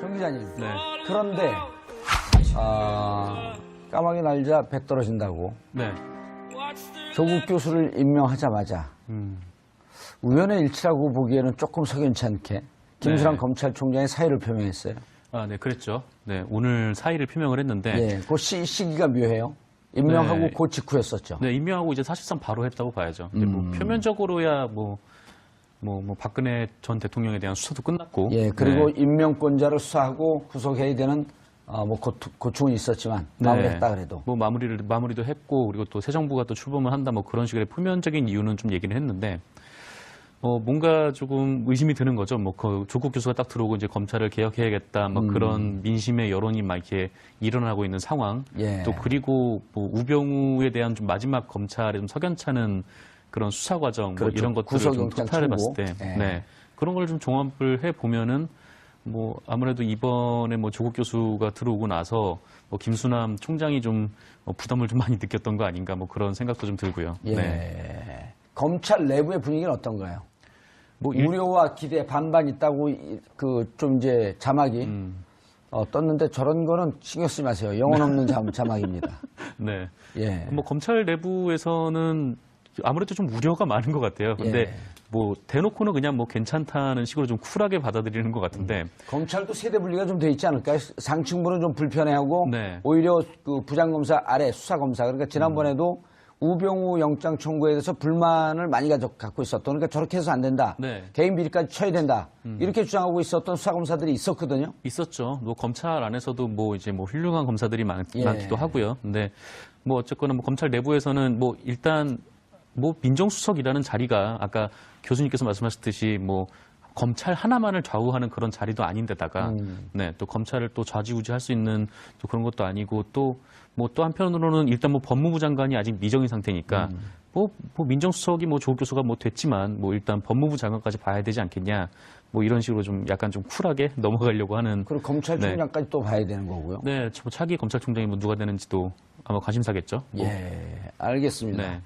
정 기자님. 네. 그런데 까마귀 날자 배 떨어진다고 네. 조국 교수를 임명하자마자 우연의 일치라고 보기에는 조금 석연치 않게 김수남 네. 검찰총장이 사의를 표명했어요. 아, 네, 그랬죠. 네, 오늘 사의를 표명을 했는데. 예, 그 시기가 묘해요. 임명하고 네. 그 직후였었죠. 네, 임명하고 이제 사실상 바로 했다고 봐야죠. 근데 뭐 표면적으로야 뭐 박근혜 전 대통령에 대한 수사도 끝났고. 예, 그리고 네. 임명권자를 수사하고 구속해야 되는 뭐 고충은 있었지만 마무리했다 그래도. 뭐 마무리도 했고, 그리고 또 새 정부가 또 출범을 한다, 뭐 그런 식의 표면적인 이유는 좀 얘기를 했는데, 뭔가 조금 의심이 드는 거죠. 뭐 그 조국 교수가 딱 들어오고 이제 검찰을 개혁해야겠다, 뭐 그런 민심의 여론이 막 이렇게 일어나고 있는 상황. 예. 또 그리고 뭐 우병우에 대한 좀 마지막 검찰의 좀 석연찮은 그런 수사 과정, 뭐 그렇죠. 이런 것들을 좀 구속영장 토탈해 봤을 청구. 때, 예. 네. 그런 걸 좀 종합을 해 보면은 뭐 아무래도 이번에 뭐 조국 교수가 들어오고 나서 뭐 김수남 총장이 좀 부담을 좀 많이 느꼈던 거 아닌가, 뭐 그런 생각도 좀 들고요. 예. 네. 검찰 내부의 분위기는 어떤가요? 뭐 우려와 기대 반반 있다고 그 좀 이제 자막이 떴는데 저런 거는 신경 쓰지 마세요. 영혼 없는 자막입니다. 네. 예. 뭐 검찰 내부에서는 아무래도 좀 우려가 많은 것 같아요. 근데 예. 뭐 대놓고는 그냥 뭐 괜찮다는 식으로 좀 쿨하게 받아들이는 것 같은데. 검찰도 세대 분리가 좀 돼 있지 않을까요? 상층부는 좀 불편해하고 네. 오히려 그 부장검사 아래 수사검사 그러니까 지난번에도 우병우 영장 청구에 대해서 불만을 많이 갖고 있었던 그러니까 저렇게 해서 안 된다. 네. 개인 비리까지 쳐야 된다. 이렇게 주장하고 있었던 수사검사들이 있었거든요. 있었죠. 뭐 검찰 안에서도 뭐 이제 뭐 훌륭한 검사들이 예. 많기도 하고요. 근데 뭐 어쨌거나 뭐 검찰 내부에서는 뭐 일단 뭐 민정수석이라는 자리가 아까 교수님께서 말씀하셨듯이 뭐 검찰 하나만을 좌우하는 그런 자리도 아닌데다가 네, 또 검찰을 또 좌지우지할 수 있는 또 그런 것도 아니고 또 뭐 또 한편으로는 일단 뭐 법무부 장관이 아직 미정인 상태니까 뭐 민정수석이 뭐 조국 교수가 뭐 됐지만 뭐 일단 법무부 장관까지 봐야 되지 않겠냐 뭐 이런 식으로 좀 약간 좀 쿨하게 넘어가려고 하는 그리고 검찰총장까지 또 봐야 되는 거고요. 네, 뭐 차기 검찰총장이 뭐 누가 되는지도 아마 관심사겠죠. 뭐. 예, 알겠습니다. 네.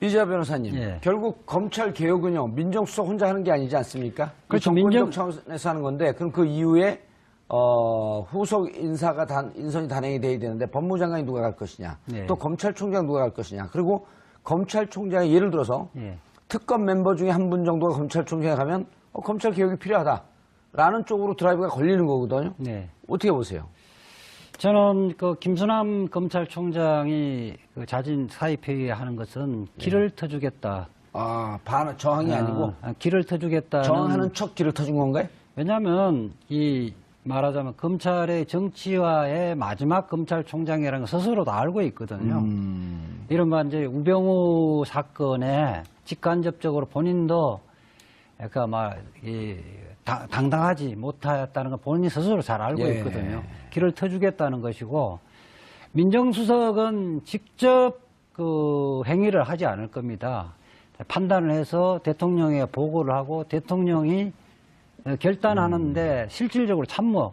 이재하 변호사님, 예. 결국 검찰 개혁은요 민정수석 혼자 하는 게 아니지 않습니까? 그렇죠. 정권적 차원에서 하는 건데 그럼 그 이후에 후속 인사가 인선이 단행이 돼야 되는데 법무장관이 누가 갈 것이냐, 예. 또 검찰총장 누가 갈 것이냐, 그리고 검찰총장이 예를 들어서 예. 특검 멤버 중에 한 분 정도가 검찰총장에 가면 검찰 개혁이 필요하다라는 쪽으로 드라이브가 걸리는 거거든요. 네. 어떻게 보세요? 저는 그 김수남 검찰총장이 그 자진 사의표에 하는 것은 길을 터주겠다. 저항이 아니고 길을 터주겠다는. 저항하는 척 길을 터준 건가요? 왜냐하면 이 말하자면 검찰의 정치화의 마지막 검찰총장이라는 걸 스스로도 알고 있거든요. 이른바 이제 우병우 사건에 직간접적으로 본인도 약간 당당하지 못했다는 걸 본인이 스스로 잘 알고 예. 있거든요. 길을 터주겠다는 것이고, 민정수석은 직접 그 행위를 하지 않을 겁니다. 판단을 해서 대통령에 보고를 하고 대통령이 결단하는데 실질적으로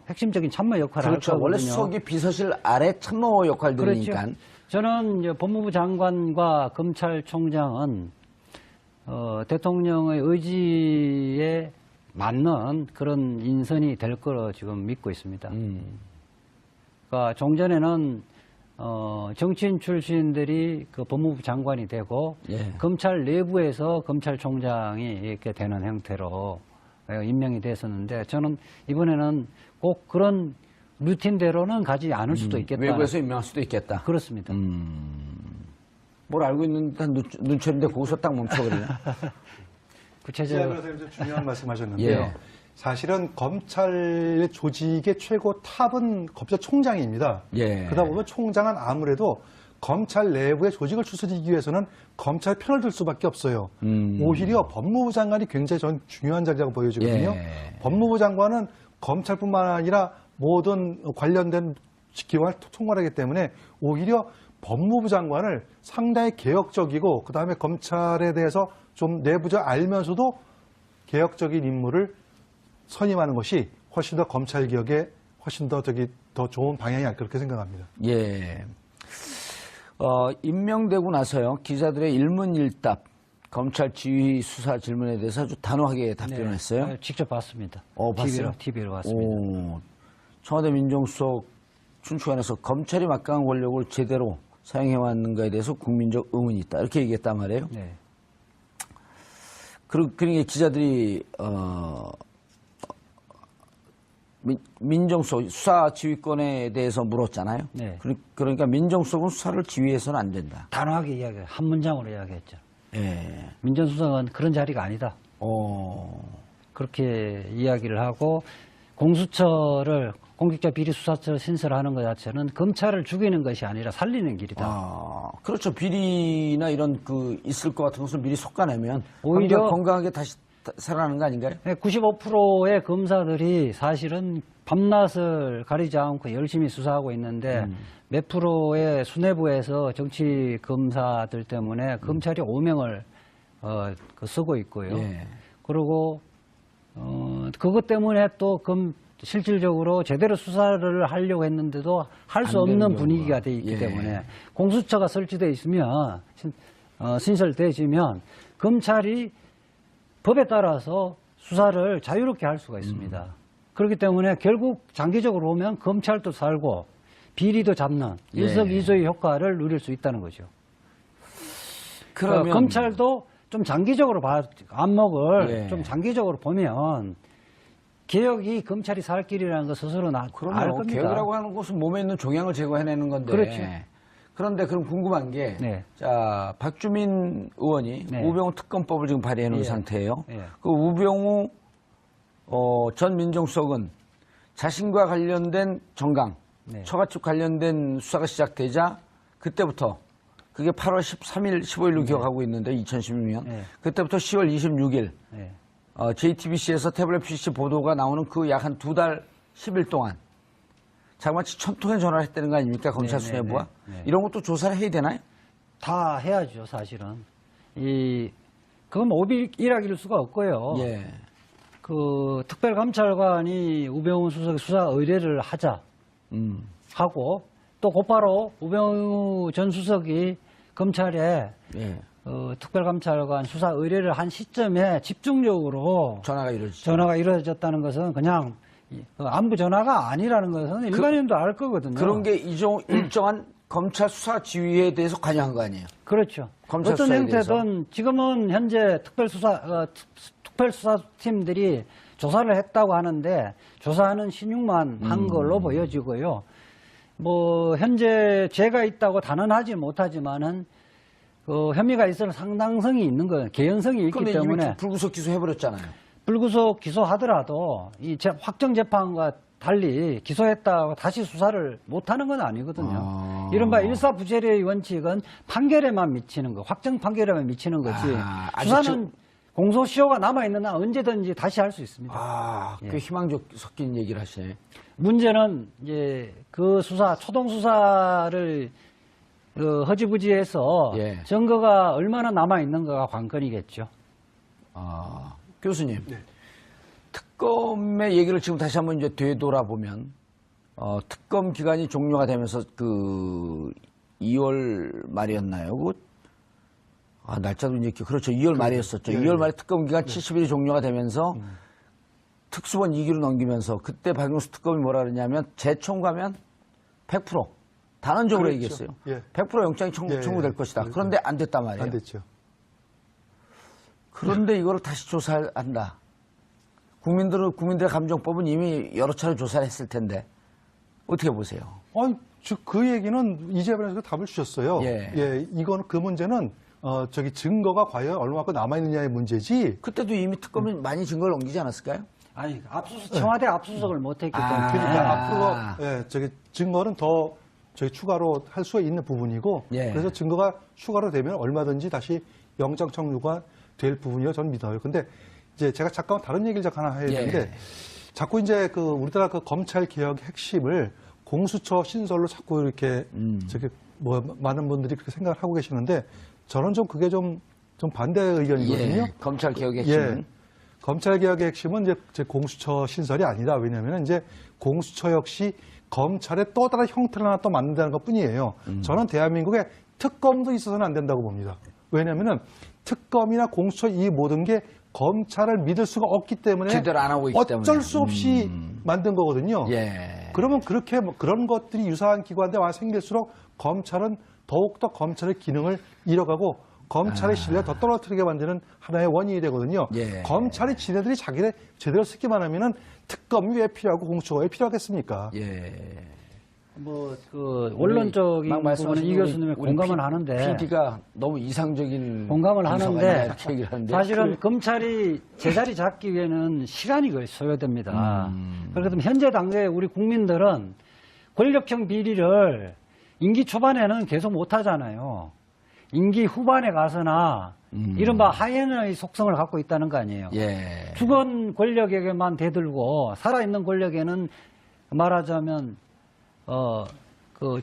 핵심적인 참모 역할을 그렇죠. 할 거거든요. 원래 수석이 비서실 아래 참모 역할들이니까. 그렇죠. 저는 이제 법무부 장관과 검찰총장은 대통령의 의지에 맞는 그런 인선이 될 거로 지금 믿고 있습니다. 그러니까 종전에는 정치인 출신들이 그 법무부 장관이 되고 예. 검찰 내부에서 검찰총장이 이렇게 되는 형태로 임명이 됐었는데 저는 이번에는 꼭 그런 루틴대로는 가지 않을 수도 있겠다. 외부에서 임명할 수도 있겠다. 그렇습니다. 뭘 알고 있는데 눈초리인데 거기서 딱 멈춰버리네. 구체적으로 변호사님 좀 중요한 말씀하셨는데요. 예. 사실은 검찰 조직의 최고 탑은 검찰총장입니다. 예. 그러다 보면 총장은 아무래도 검찰 내부의 조직을 추스리기 위해서는 검찰 편을 들 수밖에 없어요. 오히려 법무부 장관이 굉장히 전 중요한 자리라고 보여지거든요. 예. 법무부 장관은 검찰뿐만 아니라 모든 관련된 기관을 총괄하기 때문에 오히려 법무부 장관을 상당히 개혁적이고 그다음에 검찰에 대해서 좀 내부적 알면서도 개혁적인 인물을 선임하는 것이 훨씬 더 검찰 개혁에 훨씬 더 좋은 방향이 아닐까 그렇게 생각합니다. 예. 임명되고 나서요, 기자들의 일문일답, 검찰 지휘 수사 질문에 대해서 아주 단호하게 답변을 했어요. 직접 봤습니다. 봤어요? TV로 봤습니다. 청와대 민정수석 춘추관에서 검찰이 막강한 권력을 제대로 사용해왔는가에 대해서 국민적 의문이 있다. 이렇게 얘기했단 말이에요. 네. 그러니까 기자들이 민정수석 수사 지휘권에 대해서 물었잖아요. 네. 그러니까 민정수석은 수사를 지휘해서는 안 된다. 단호하게 이야기해요. 한 문장으로 이야기했죠. 예. 민정수석은 그런 자리가 아니다. 그렇게 이야기를 하고 공수처를 공직자 비리 수사처를 신설하는 것 자체는 검찰을 죽이는 것이 아니라 살리는 길이다. 그렇죠. 비리나 이런 있을 것 같은 것을 미리 솎아내면 오히려 건강하게 다시 살아나는 거 아닌가요? 95%의 검사들이 사실은 밤낮을 가리지 않고 열심히 수사하고 있는데 몇 프로의 수뇌부에서 정치 검사들 때문에 검찰이 오명을 쓰고 있고요. 예. 그리고 그것 때문에 또 실질적으로 제대로 수사를 하려고 했는데도 할 수 안 되는 없는 분위기가 돼 있기 예. 때문에 공수처가 설치되어 있으면 신설되어지면 검찰이 법에 따라서 수사를 자유롭게 할 수가 있습니다. 그렇기 때문에 결국 장기적으로 보면 검찰도 살고 비리도 잡는 예. 일석이조의 효과를 누릴 수 있다는 거죠. 그러면 검찰도 좀 장기적으로 안목을 예. 좀 장기적으로 보면 개혁이 검찰이 살 길이라는 거 스스로 알 겁니다. 개혁이라고 하는 것은 몸에 있는 종양을 제거해내는 건데. 그렇죠. 그런데 그럼 궁금한 게, 네. 자, 박주민 의원이 네. 우병우 특검법을 지금 발의해 놓은 예. 상태예요. 예. 그 우병우 전 민정수석은 자신과 관련된 정강, 네. 처가집 관련된 수사가 시작되자 그때부터 그게 8월 13일, 15일로 기억하고 있는데 2016년 네. 그때부터 10월 26일 네. JTBC에서 태블릿 PC 보도가 나오는 그 약 한 2달 10일 동안 자그마치 1000통의 전화를 했다는 거 아닙니까? 검찰 네, 수뇌부가. 네, 네. 이런 것도 조사를 해야 되나요? 다 해야죠, 사실은. 그건 오비일학일 수가 없고요. 예. 특별감찰관이 우병우 수석의 수사 의뢰를 하자 하고 또 곧바로 우병우 전 수석이 검찰에 예. 특별감찰관 수사 의뢰를 한 시점에 집중적으로 전화가 이루어지죠. 전화가 이루어졌다는 것은 그냥 안부 전화가 아니라는 것은 일반인도 알 거거든요. 그런 게 일정한 검찰 수사 지휘에 대해서 관여한 거 아니에요? 그렇죠. 검찰 어떤 수사에 형태든 지금은 현재 특별수사팀들이 조사를 했다고 하는데 조사하는 신용만 한 걸로 보여지고요. 현재 죄가 있다고 단언하지 못하지만은 혐의가 있을 상당성이 있는 거예요. 개연성이 있기 그런데 때문에 이미 불구속 기소해버렸잖아요. 불구속 기소하더라도 확정 재판과 달리 기소했다고 다시 수사를 못하는 건 아니거든요. 이른바 일사부재료의 원칙은 판결에만 미치는 거, 확정 판결에만 미치는 거지. 수사는 공소시효가 남아있는 한 언제든지 다시 할 수 있습니다. 꽤 희망적 섞인 얘기를 하시네. 문제는 그 수사, 초동 수사를 허지부지해서 예. 증거가 얼마나 남아있는가가 관건이겠죠. 교수님. 특검의 얘기를 지금 다시 한번 이제 되돌아보면, 특검 기간이 종료가 되면서 2월 말이었나요? 날짜도 이제, 그렇죠. 2월 말이었었죠. 2월 말에 특검 기간 70일이 종료가 되면서 특수본 2기로 넘기면서 그때 박용수 특검이 뭐라 그러냐면 재청구하면 100% 단언적으로 그렇죠. 얘기했어요. 예. 100% 영장이 청구될 것이다. 그런데 안 됐단 말이에요. 안 됐죠. 그런데 이거를 다시 조사한다. 국민들의 감정법은 이미 여러 차례 조사를 했을 텐데 어떻게 보세요? 그 얘기는 이재명 변호사가 답을 주셨어요. 예. 이건 그 문제는 증거가 과연 얼마만큼 남아있느냐의 문제지. 그때도 이미 특검이 많이 증거를 넘기지 않았을까요? 아니, 청와대 압수수색을 못했기 때문에. 그러니까 앞으로 증거는 더 추가로 할 수 있는 부분이고, 예. 그래서 증거가 추가로 되면 얼마든지 다시 영장 청구가 될 부분이라 저는 믿어요. 근데 이제 제가 잠깐 다른 얘기를 잠깐 하나 해야 되는데, 자꾸 이제 우리나라 검찰 개혁의 핵심을 공수처 신설로 자꾸 이렇게 많은 분들이 그렇게 생각을 하고 계시는데, 저는 그게 좀 반대 의견이거든요. 검찰 개혁의 핵심은. 검찰 개혁의 핵심은 이제 공수처 신설이 아니다. 왜냐하면 이제 공수처 역시 검찰의 또 다른 형태를 하나 또 만든다는 것 뿐이에요. 저는 대한민국에 특검도 있어서는 안 된다고 봅니다. 왜냐하면 특검이나 공수처 이 모든 게 검찰을 믿을 수가 없기 때문에 제대로 안 하고 있기 어쩔 때문에. 수 없이 만든 거거든요. 예. 그러면 그렇게 그런 것들이 유사한 기관들 와 생길수록 검찰은 더욱더 검찰의 기능을 잃어가고 검찰의 신뢰가 더 떨어뜨리게 만드는 하나의 원인이 되거든요. 예. 검찰이 지네들이 자기네 제대로 쓰기만 하면은 특검이 왜 필요하고 공수처가 왜 필요하겠습니까? 예. 그 원론적인 부분은 이 교수님이 공감을 하는데 PD가 너무 이상적인 공감을 분석을 하는데 이렇게 얘기를 하는데 사실은 검찰이 제자리 잡기 위해는 시간이 거의 소요됩니다. 그렇기 때문에 현재 당시에 우리 국민들은 권력형 비리를 임기 초반에는 계속 못 하잖아요. 임기 후반에 가서나 이른바 하이에나의 속성을 갖고 있다는 거 아니에요. 예. 죽은 권력에게만 대들고 살아있는 권력에는 말하자면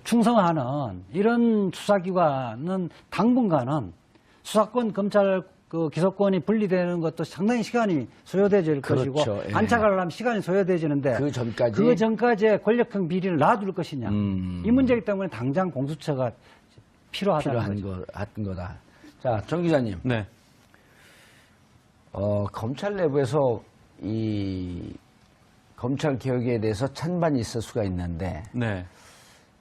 충성하는 이런 수사기관은 당분간은 수사권, 검찰, 기소권이 분리되는 것도 상당히 시간이 소요되질 그렇죠. 것이고 예. 안착을 하려면 시간이 소요되지는데 그 전까지 권력형 비리를 놔둘 것이냐 이 문제이기 때문에 당장 공수처가 필요하다는 거죠. 한 거다. 자, 정 기자님. 네. 검찰 내부에서 이 검찰 개혁에 대해서 찬반이 있을 수가 있는데 네.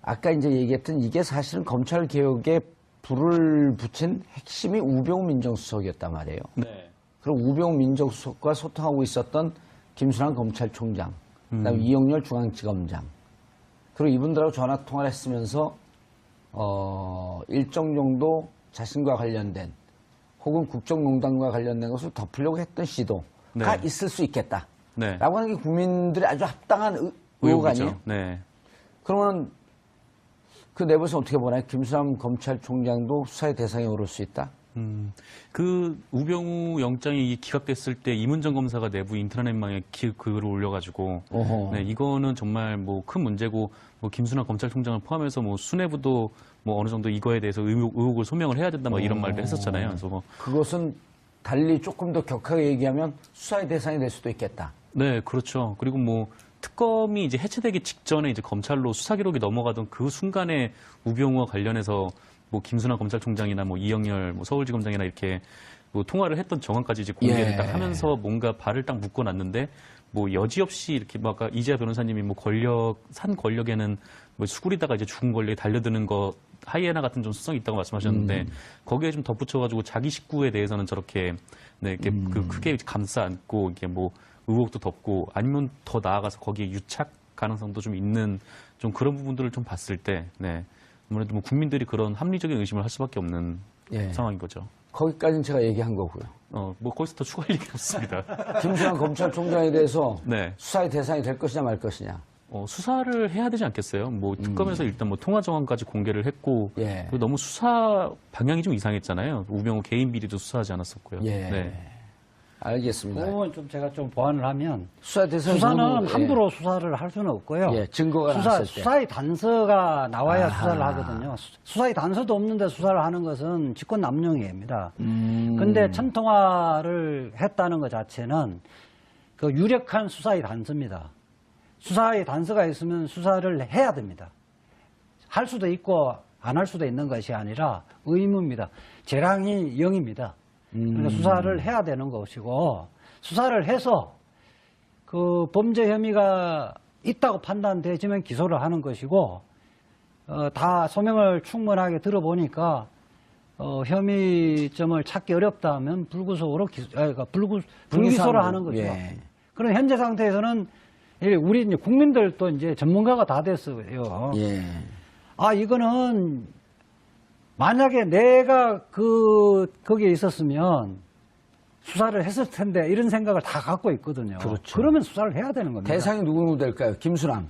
아까 이제 얘기했던 이게 사실은 검찰 개혁에 불을 붙인 핵심이 우병우 민정수석이었단 말이에요. 네. 그리고 우병우 민정수석과 소통하고 있었던 김순환 검찰총장, 그다음에 이영렬 중앙지검장, 그리고 이분들하고 전화 통화를 했으면서 일정 정도 자신과 관련된 혹은 국정농단과 관련된 것을 덮으려고 했던 시도가 네. 있을 수 있겠다. 네. 라고 하는 게 국민들이 아주 합당한 의혹 의혹이죠. 아니에요? 네. 그러면 그 내부에서 어떻게 보나요? 김수남 검찰총장도 수사의 대상에 오를 수 있다? 그 우병우 영장이 기각됐을 때 이문정 검사가 내부 인터넷망에 글을 올려가지고 어허. 네, 이거는 정말 뭐 큰 문제고 뭐 김순환 검찰총장을 포함해서 뭐 수뇌부도 뭐 어느 정도 이거에 대해서 의혹을 소명을 해야 된다 뭐 이런 말도 했었잖아요. 그래서 뭐 그것은 달리 조금 더 격하게 얘기하면 수사의 대상이 될 수도 있겠다. 네, 그렇죠. 그리고 뭐 특검이 이제 해체되기 직전에 이제 검찰로 수사 기록이 넘어가던 그 순간에 우병우와 관련해서 뭐 김순환 검찰총장이나 뭐 이영렬 뭐 서울지검장이나 이렇게 뭐 통화를 했던 정황까지 이제 공개를 예. 딱 하면서 뭔가 발을 딱 묶어놨는데 뭐 여지없이 이렇게 뭐 아까 이재하 변호사님이 뭐 산 권력에는 뭐 수구리다가 이제 죽은 권력에 달려드는 거 하이에나 같은 좀 수성이 있다고 말씀하셨는데 거기에 좀 덧붙여가지고 자기 식구에 대해서는 저렇게 네, 이렇게 그 크게 감싸 안고 이게 뭐 의혹도 덮고 아니면 더 나아가서 거기에 유착 가능성도 좀 있는 좀 그런 부분들을 좀 봤을 때 네. 아무래도 뭐 국민들이 그런 합리적인 의심을 할 수밖에 없는 예. 상황인 거죠. 거기까지는 제가 얘기한 거고요. 뭐 거기서 더 추가할 얘기 없습니다. 김수환 검찰총장에 대해서 네. 수사의 대상이 될 것이냐 말 것이냐. 수사를 해야 되지 않겠어요? 뭐 특검에서 일단 뭐 통화 정황까지 공개를 했고 예. 그리고 너무 수사 방향이 좀 이상했잖아요. 우병우 개인 비리도 수사하지 않았었고요. 예. 네. 알겠습니다. 그건 좀 제가 좀 보완을 하면 수사 대상 수사는 함부로 수사를 할 수는 없고요. 예, 증거가 나왔을 때. 수사의 단서가 나와야 수사를 하거든요. 수사의 단서도 없는데 수사를 하는 것은 직권 남용입니다. 근데 천통화를 했다는 것 자체는 그 유력한 수사의 단서입니다. 수사의 단서가 있으면 수사를 해야 됩니다. 할 수도 있고 안 할 수도 있는 것이 아니라 의무입니다. 재량이 0입니다. 그러니까 수사를 해야 되는 것이고 수사를 해서 그 범죄 혐의가 있다고 판단되지면 기소를 하는 것이고 다 소명을 충분하게 들어보니까 혐의점을 찾기 어렵다면 불구속으로 불기소를 하는 거죠. 예. 그런 현재 상태에서는 우리 이제 국민들도 이제 전문가가 다 됐어요. 예. 이거는 만약에 내가 거기에 있었으면 수사를 했을 텐데 이런 생각을 다 갖고 있거든요. 그렇죠. 그러면 수사를 해야 되는 겁니다. 대상이 누구 될까요? 김순환.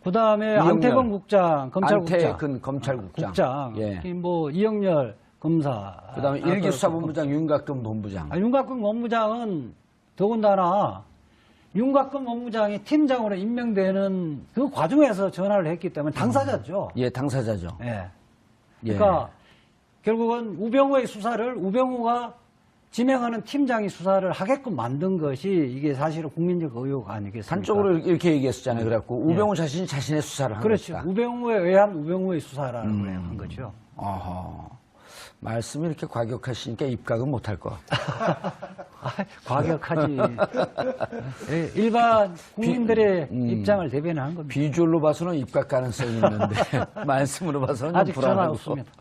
그다음에 이영렬. 안태근 국장, 검찰국장. 안태근 검찰국장. 국장. 예. 뭐 이영렬 검사. 그다음에 일기수사본부장 윤곽근 본부장. 윤곽근 본부장은 더군다나 윤곽근 본부장이 팀장으로 임명되는 그 과정에서 전화를 했기 때문에 당사자죠. 예, 당사자죠. 예. 예. 그러니까 결국은 우병우의 수사를 우병우가 진행하는 팀장이 수사를 하게끔 만든 것이 이게 사실은 국민적 의혹 아니겠습니까? 한쪽으로 이렇게 얘기했었잖아요. 그래갖고 우병우 자신이 자신의 수사를 한 그렇죠. 것이다. 우병우에 의한 우병우의 수사라는 걸 한 거죠. 아하. 말씀이 이렇게 과격하시니까 입각은 못할 것 같아요. 과격하지. 예, 일반 국민들의 입장을 대변하는 겁니다. 비주얼로 봐서는 입각 가능성이 있는데 말씀으로 봐서는 좀 아직 전화 불안하고. 없습니다.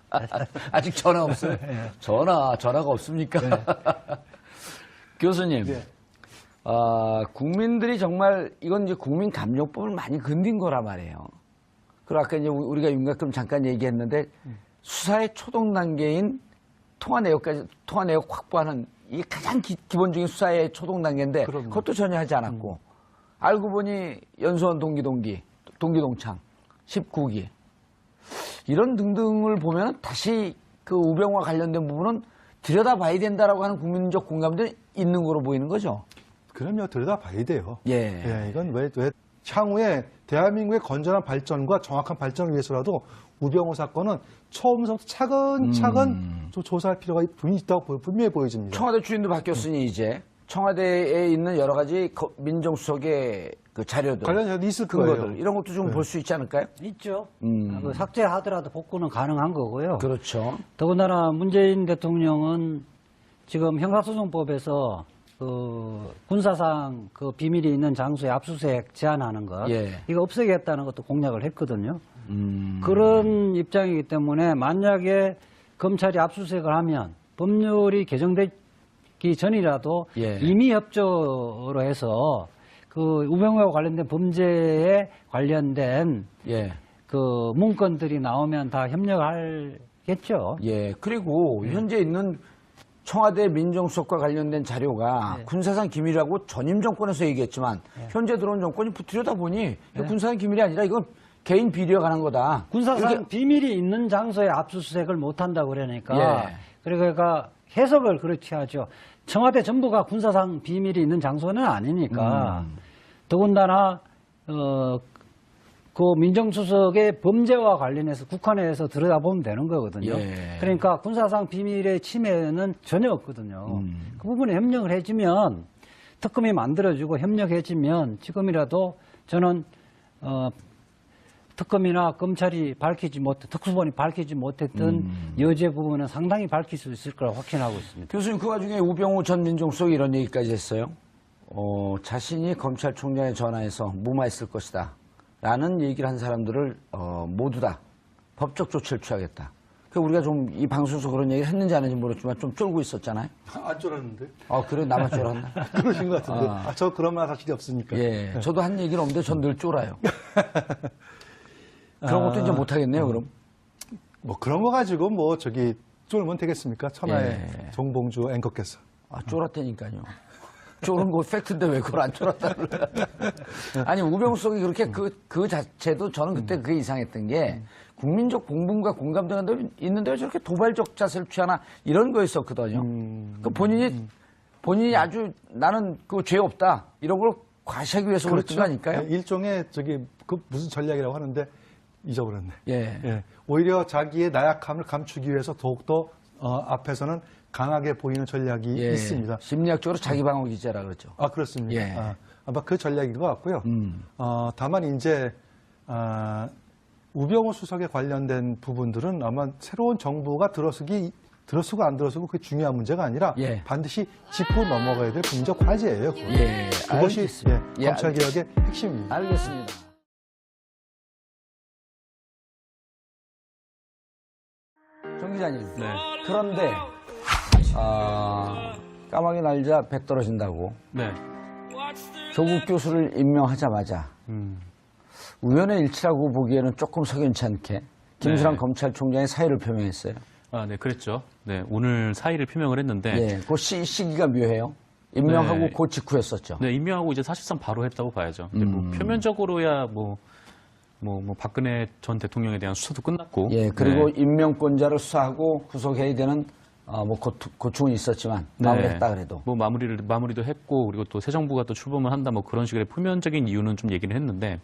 아직 전화 없어요? 전화가 없습니까? 교수님, 국민들이 정말 이건 이제 국민감정법을 많이 건든 거란 말이에요. 그리고 아까 이제 우리가 윤곽금 잠깐 얘기했는데 수사의 초동 단계인 통화 내역 확보하는 이게 가장 기본적인 수사의 초동 단계인데 그럼요. 그것도 전혀 하지 않았고 알고 보니 연수원 동기동창 19기 이런 등등을 보면 다시 그 우병우와 관련된 부분은 들여다봐야 된다라고 하는 국민적 공감도 있는 거로 보이는 거죠. 그럼요, 들여다봐야 돼요. 예. 이건 왜 향후에 대한민국의 건전한 발전과 정확한 발전을 위해서라도 우병우 사건은 처음부터 차근차근 좀 조사할 필요가 있다고 분명히 보여집니다. 청와대 주인도 바뀌었으니 이제 청와대에 있는 여러 가지 민정수석의 그 자료들, 관련 있을 거예요. 근거들 이런 것도 좀 볼 수 있지 않을까요? 있죠. 그 삭제하더라도 복구는 가능한 거고요. 그렇죠. 더군다나 문재인 대통령은 지금 형사소송법에서 그 군사상 그 비밀이 있는 장소에 압수수색 제한하는 것 이거 없애겠다는 것도 공약을 했거든요. 그런 입장이기 때문에 만약에 검찰이 압수수색을 하면 법률이 개정되기 전이라도 임의 협조로 해서 그 우병우와 관련된 범죄에 관련된 그 문건들이 나오면 다 협력하겠죠. 그리고 현재 있는 청와대 민정수석과 관련된 자료가 군사상 기밀이라고 전임 정권에서 얘기했지만 현재 들어온 정권이 들여다 보니 군사상 기밀이 아니라 이건 개인 비리에 관한 거다. 군사상 비밀이 있는 장소에 압수수색을 못한다고 그러니까 그러니까 해석을 그렇게 하죠. 청와대 전부가 군사상 비밀이 있는 장소는 아니니까 더군다나 그 민정수석의 범죄와 관련해서 국한해서 들여다보면 되는 거거든요. 그러니까 군사상 비밀의 침해는 전혀 없거든요. 그 부분에 협력을 해주면 특검이 만들어지고 협력해지면 지금이라도 저는 특검이나 검찰이 특수본이 밝히지 못했던 여죄 부분은 상당히 밝힐 수 있을 거라고 확신하고 있습니다. 교수님 그 와중에 우병우 전 민정수석이 이런 얘기까지 했어요. 자신이 검찰총장에 전화해서 무마했을 것이다. 라는 얘기를 한 사람들을 모두 다 법적 조치를 취하겠다. 우리가 좀 이 방송에서 그런 얘기를 했는지 안 했는지 모르지만 좀 쫄고 있었잖아요. 안 쫄았는데? 그래 나만 쫄았나? 그러신 것 같은데. 저 그런 말 사실이 없으니까. 저도 한 얘기는 없는데 전 늘 쫄아요. 그런 것도 이제 못하겠네요, 그럼. 뭐 그런 거 가지고 쫄면 되겠습니까? 천하의 정봉주 앵커께서. 쫄았다니까요. 쫄은 거 팩트인데 왜 그걸 안 쫄았다 그래요? 아니, 우병우 수석이 그렇게 그 자체도 저는 그때 그게 이상했던 게 국민적 공분과 공감대가 있는데 왜 저렇게 도발적 자세를 취하나 이런 거였었거든요. 그 본인이 아주 나는 그 죄 없다 이런 걸 과시하기 위해서 그랬던 거 아닐까요? 일종의 그 무슨 전략이라고 하는데 잊어버렸네. 오히려 자기의 나약함을 감추기 위해서 더욱더 앞에서는 강하게 보이는 전략이 있습니다. 심리학적으로 자기 방어 기제라 그러죠. 그렇습니다. 아마 그 전략인 것 같고요. 다만 이제 우병우 수석에 관련된 부분들은 아마 새로운 정부가 들어서고 안 들어서고 그게 중요한 문제가 아니라 반드시 짚고 넘어가야 될 국민적 과제예요. 그것이 검찰개혁의 핵심입니다. 알겠습니다. 정 기자님. 그런데 까마귀 날자 배 떨어진다고. 조국 교수를 임명하자마자 우연의 일치라고 보기에는 조금 석연치 않게 김수남 검찰총장이 사의를 표명했어요. 네, 그랬죠. 네, 오늘 사의를 표명을 했는데. 그 시기가 묘해요. 임명하고 그 직후였었죠. 네, 임명하고 이제 사실상 바로 했다고 봐야죠. 근데 표면적으로야 박근혜 전 대통령에 대한 수사도 끝났고. 그리고 임명권자를 수사하고 구속해야 되는 고충은 있었지만 마무리했다 그래도. 마무리도 했고 그리고 또 새 정부가 또 출범을 한다 그런 식의 표면적인 이유는 좀 얘기를 했는데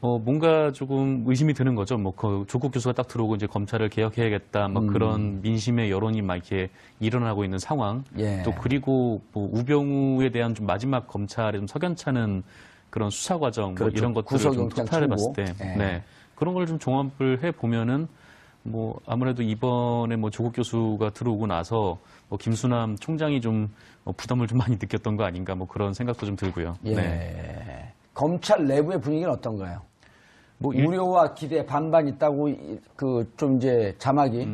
뭔가 조금 의심이 드는 거죠. 그 조국 교수가 딱 들어오고 이제 검찰을 개혁해야겠다 그런 민심의 여론이 막 이렇게 일어나고 있는 상황. 또 그리고 우병우에 대한 좀 마지막 검찰의 좀 석연찮은 그런 수사 과정 이런 것들을 좀 토탈해 봤을 때 그런 걸 좀 종합을 해 보면은 뭐 아무래도 이번에 뭐 조국 교수가 들어오고 나서 뭐 김수남 총장이 좀 부담을 좀 많이 느꼈던 거 아닌가 뭐 그런 생각도 좀 들고요. 예. 네. 검찰 내부의 분위기는 어떤가요? 뭐 우려와 기대 반반 있다고 그 좀 이제 자막이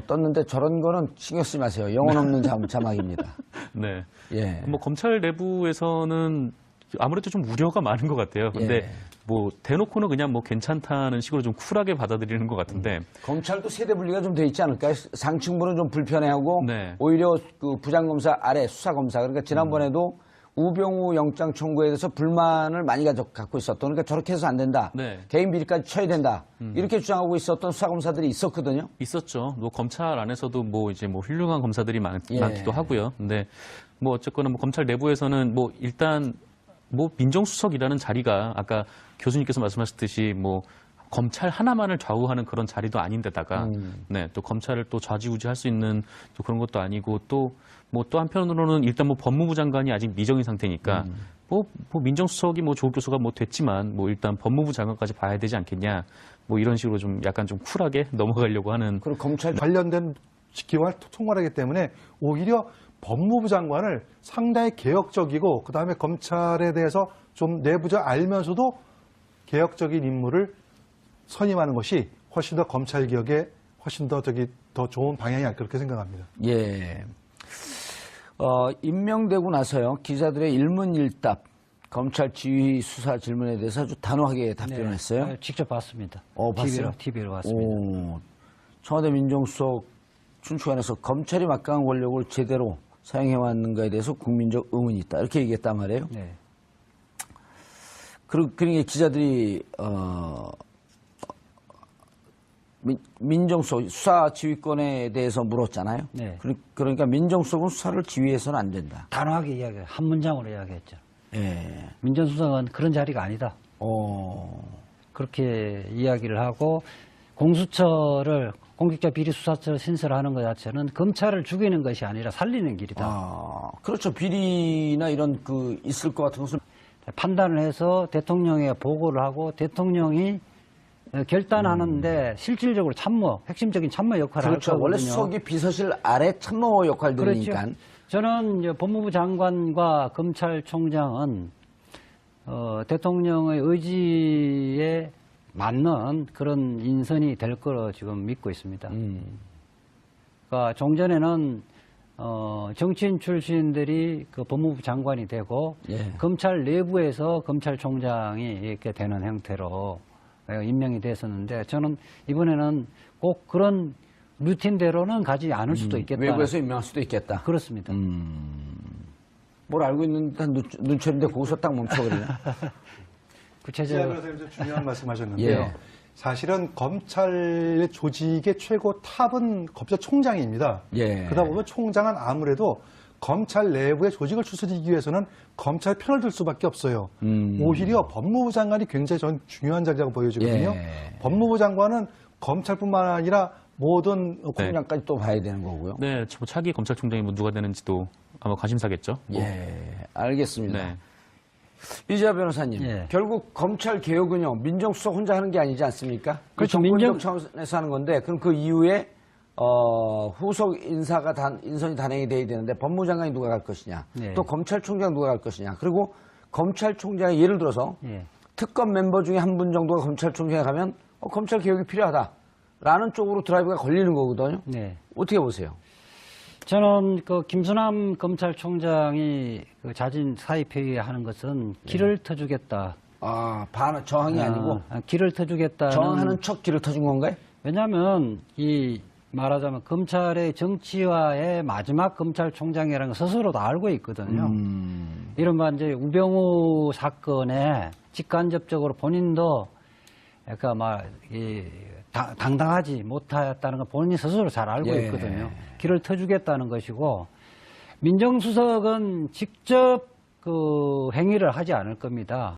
떴는데 저런 거는 신경 쓰지 마세요. 영혼 없는 자막입니다. 네. 예. 뭐 검찰 내부에서는 아무래도 좀 우려가 많은 것 같아요. 근데 예. 뭐 대놓고는 그냥 뭐 괜찮다는 식으로 좀 쿨하게 받아들이는 것 같은데 검찰도 세대 분리가 좀 돼 있지 않을까요? 상층부는 좀 불편해하고 네. 오히려 그 부장검사 아래 수사검사 그러니까 지난번에도 우병우 영장 청구에 대해서 불만을 많이 갖고 있었던 그러니까 저렇게 해서 안 된다. 네. 개인 비리까지 쳐야 된다. 이렇게 주장하고 있었던 수사검사들이 있었거든요. 있었죠. 뭐 검찰 안에서도 뭐 이제 뭐 훌륭한 검사들이 예. 많기도 하고요. 근데 뭐 어쨌거나 뭐 검찰 내부에서는 뭐 일단 뭐 민정수석이라는 자리가 아까 교수님께서 말씀하셨듯이 뭐 검찰 하나만을 좌우하는 그런 자리도 아닌데다가 네, 또 검찰을 또 좌지우지할 수 있는 또 그런 것도 아니고 또 뭐 또 한편으로는 일단 뭐 법무부 장관이 아직 미정인 상태니까 뭐 민정수석이 뭐 조국 교수가 뭐 됐지만 뭐 일단 법무부 장관까지 봐야 되지 않겠냐 뭐 이런 식으로 좀 약간 좀 쿨하게 넘어가려고 하는 그리고 검찰 관련된 기관을 통할하기 때문에 오히려 법무부 장관을 상당히 개혁적이고 그다음에 검찰에 대해서 좀 내부적 알면서도 개혁적인 인물을 선임하는 것이 훨씬 더 검찰 개혁에 훨씬 더 더 좋은 방향이 아닐까 그렇게 생각합니다. 예. 임명되고 나서요 기자들의 일문일답 검찰 지휘 수사 질문에 대해서 아주 단호하게 답변했어요. 네, 직접 봤습니다. 봤어요? TV로 봤습니다. 오, 청와대 민정수석 춘추관에서 검찰이 막강한 권력을 제대로 사용해왔는가에 대해서 국민적 의문이 있다. 이렇게 얘기했단 말이에요. 네. 그러니까 기자들이 민정수석 수사 지휘권에 대해서 물었잖아요. 네. 그러니까 민정수석은 수사를 지휘해서는 안 된다. 단호하게 이야기해요. 한 문장으로 이야기했죠. 예. 민정수석은 그런 자리가 아니다. 그렇게 이야기를 하고 공수처를 공직자 비리수사처를 신설하는 것 자체는 검찰을 죽이는 것이 아니라 살리는 길이다. 그렇죠. 비리나 이런 그 있을 것 같은 것을 판단을 해서 대통령에 보고를 하고 대통령이 결단하는데 실질적으로 핵심적인 참모 역할을 할 그렇죠. 거거든요. 원래 수석이 비서실 아래 참모 역할들이니까. 그렇죠. 저는 이제 법무부 장관과 검찰총장은 대통령의 의지에 맞는 그런 인선이 될 거로 지금 믿고 있습니다. 그러니까 종전에는 정치인 출신들이 그 법무부 장관이 되고 예. 검찰 내부에서 검찰총장이 이렇게 되는 형태로 임명이 됐었는데 저는 이번에는 꼭 그런 루틴대로는 가지 않을 수도 있겠다. 외부에서 임명할 수도 있겠다. 그렇습니다. 뭘 알고 있는 듯한 눈치인데 거기서 딱 멈춰버리네. 구체적으로 선생님 중요한 말씀하셨는데요. 예. 사실은 검찰 조직의 최고 탑은 검찰총장입니다. 예. 그러다 보면 총장은 아무래도 검찰 내부의 조직을 추스리기 위해서는 검찰 편을 들 수밖에 없어요. 오히려 법무부 장관이 굉장히 전 중요한 자리라고 보여지거든요. 예. 법무부 장관은 검찰뿐만 아니라 모든 공장까지 또 봐야 되는 거고요. 네, 뭐 차기 검찰총장이 뭐 누가 되는지도 아마 관심사겠죠. 뭐. 예, 알겠습니다. 네. 이재하 변호사님, 예. 결국 검찰 개혁은요 민정수석 혼자 하는 게 아니지 않습니까? 그렇죠. 정권적 차원에서 하는 건데 그럼 그 이후에 후속 인사가 인선이 단행이 돼야 되는데 법무장관이 누가 갈 것이냐, 네. 또 검찰총장 누가 갈 것이냐, 그리고 검찰총장이 예를 들어서 예. 특검 멤버 중에 한 분 정도가 검찰총장에 가면 검찰 개혁이 필요하다라는 쪽으로 드라이브가 걸리는 거거든요. 네. 어떻게 보세요? 저는 그 김수남 검찰총장이 그 자진 사의회의에 하는 것은 길을 터주겠다. 저항이 아니고 길을 터주겠다는. 저항하는 척 길을 터준 건가요? 왜냐하면 말하자면 검찰의 정치화의 마지막 검찰총장이라는 걸 스스로도 알고 있거든요. 이른바 이제 우병우 사건에 직간접적으로 본인도 약간 당당하지 못했다는 걸 본인이 스스로 잘 알고 예. 있거든요. 길을 터주겠다는 것이고 민정수석은 직접 그 행위를 하지 않을 겁니다.